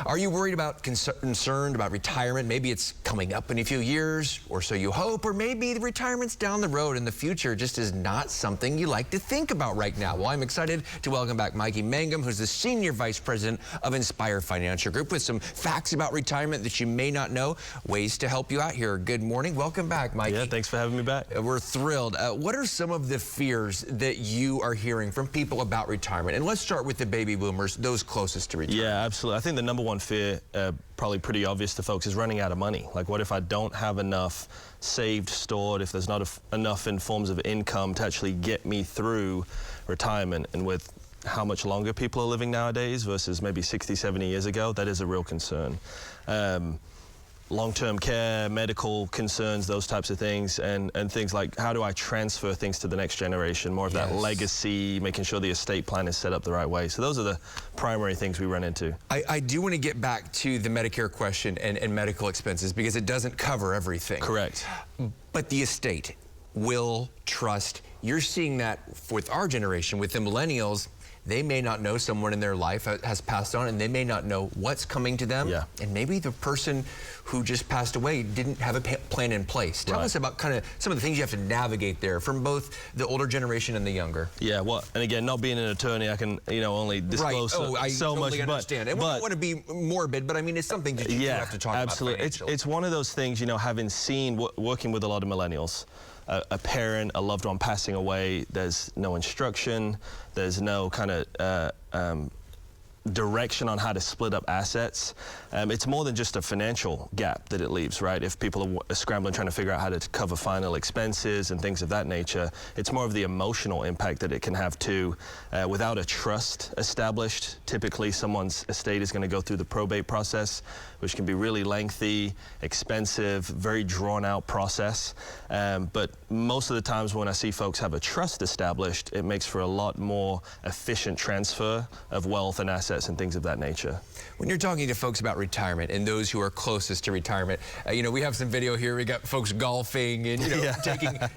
Are you worried about, concerned about retirement? Maybe it's coming up in a few years, or so you hope, or maybe the retirement's down the road and the future just is not something you like to think about right now. Well, I'm excited to welcome back Mikey Mangum, who's the Senior Vice President of Inspire Financial Group, with some facts about retirement that you may not know, ways to help you out here. Good morning. Welcome back, Mikey. Yeah, thanks for having me back. We're thrilled. What are some of the fears that you are hearing from people about retirement? And let's start with the baby boomers, those closest to retirement. Yeah, absolutely. I think the number one fear, probably pretty obvious to folks, is running out of money. Like, what if I don't have enough saved, stored, if there's not enough in forms of income to actually get me through retirement? And with how much longer people are living nowadays versus maybe 60, 70 years ago, that is a real concern. Long-term care, medical concerns, those types of things, and things like, how do I transfer things to the next generation? More of that legacy, making sure the estate plan is set up the right way. So those are the primary things we run into. I do want to get back to the Medicare question and medical expenses, because it doesn't cover everything. Correct. But the estate, will, trust, you're seeing that with our generation, with the millennials. They may not know someone in their life has passed on, and they may not know what's coming to them. Yeah. And maybe the person who just passed away didn't have a plan in place. Tell us about kind of some of the things you have to navigate there from both the older generation and the younger. Yeah, well, and again, not being an attorney, I can, only disclose I so totally much. Understand. And we don't want to be morbid, but I mean, it's something that you have to talk about. Absolutely. It's one of those things, having seen, working with a lot of millennials, a parent, a loved one passing away, there's no instruction, there's no kind of direction on how to split up assets. It's more than just a financial gap that it leaves, right? If people are scrambling trying to figure out how to cover final expenses and things of that nature, it's more of the emotional impact that it can have too. Without a trust established, typically someone's estate is going to go through the probate process, which can be really lengthy, expensive, very drawn out process. But most of the times when I see folks have a trust established, it makes for a lot more efficient transfer of wealth and assets and things of that nature. When you're talking to folks about retirement and those who are closest to retirement, we have some video here. We got folks golfing and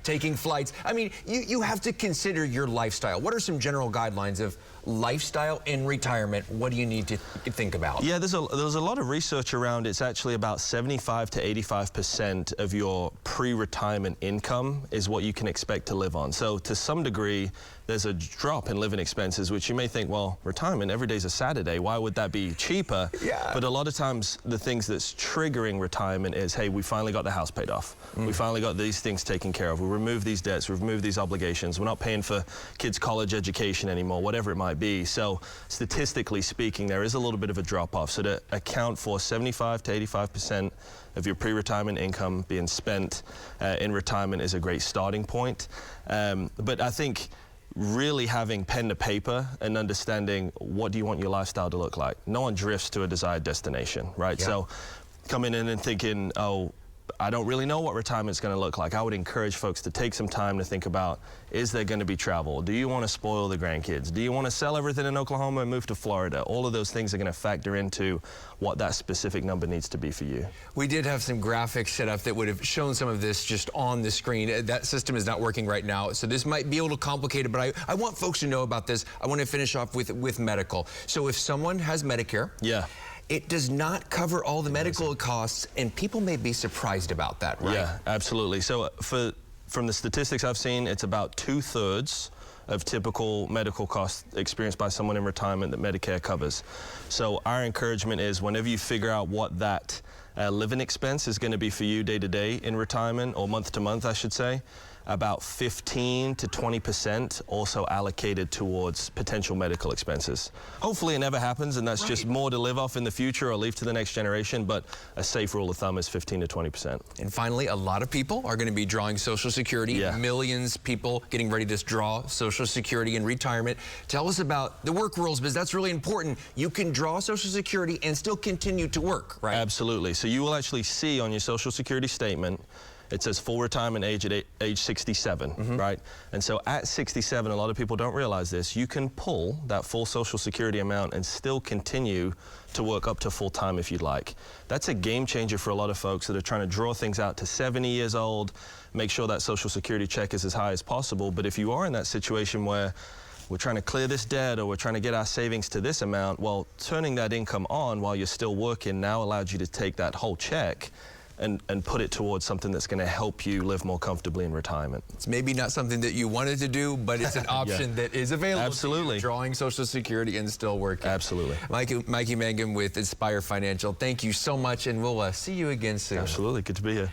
taking flights. I mean, you have to consider your lifestyle. What are some general guidelines of lifestyle in retirement? What do you need to think about? Yeah, there's a lot of research around. It's actually about 75 to 85% of your pre-retirement income is what you can expect to live on. So to some degree, there's a drop in living expenses, which you may think, well, retirement, every day's a Saturday. Why would that be cheaper? Yeah. But a lot of times, the things that's triggering retirement is, hey, we finally got the house paid off. We finally got these things taken care of. We removed these debts. We've removed these obligations. We're not paying for kids' college education anymore, whatever it might be. So statistically speaking, there is a little bit of a drop-off. So to account for 75 to 85% of your pre-retirement income being spent in retirement is a great starting point. But I think really having pen to paper and understanding, what do you want your lifestyle to look like? No one drifts to a desired destination, right? Yeah. So coming in and thinking, oh, I don't really know what retirement's going to look like. I would encourage folks to take some time to think about, is there going to be travel? Do you want to spoil the grandkids? Do you want to sell everything in Oklahoma and move to Florida? All of those things are going to factor into what that specific number needs to be for you. We did have some graphics set up that would have shown some of this just on the screen. That system is not working right now, so this might be a little complicated, but I want folks to know about this. I want to finish off with medical. So if someone has Medicare, it does not cover all the medical costs, and people may be surprised about that, right? Yeah, absolutely. So from the statistics I've seen, it's about 2/3 of typical medical costs experienced by someone in retirement that Medicare covers. So our encouragement is, whenever you figure out what that living expense is going to be for you day to day in retirement, or month to month, I should say, about 15 to 20% also allocated towards potential medical expenses. Hopefully it never happens, and that's just more to live off in the future or leave to the next generation, but a safe rule of thumb is 15 to 20%. And finally, a lot of people are going to be drawing Social Security. Millions of people getting ready to draw Social Security in retirement. Tell us about the work rules, because that's really important. You can draw Social Security and still continue to work, right? Absolutely. So you will actually see on your Social Security statement, it says full retirement age at age 67, right? And so at 67, a lot of people don't realize this, you can pull that full Social Security amount and still continue to work up to full time if you'd like. That's a game changer for a lot of folks that are trying to draw things out to 70 years old, make sure that Social Security check is as high as possible. But if you are in that situation where we're trying to clear this debt or we're trying to get our savings to this amount. Well, turning that income on while you're still working now allows you to take that whole check and put it towards something that's going to help you live more comfortably in retirement. It's maybe not something that you wanted to do, but it's an option that is available. Absolutely. To you, drawing Social Security and still working. Absolutely. Mikey Mangum with Inspire Financial, thank you so much, and we'll see you again soon. Absolutely. Good to be here.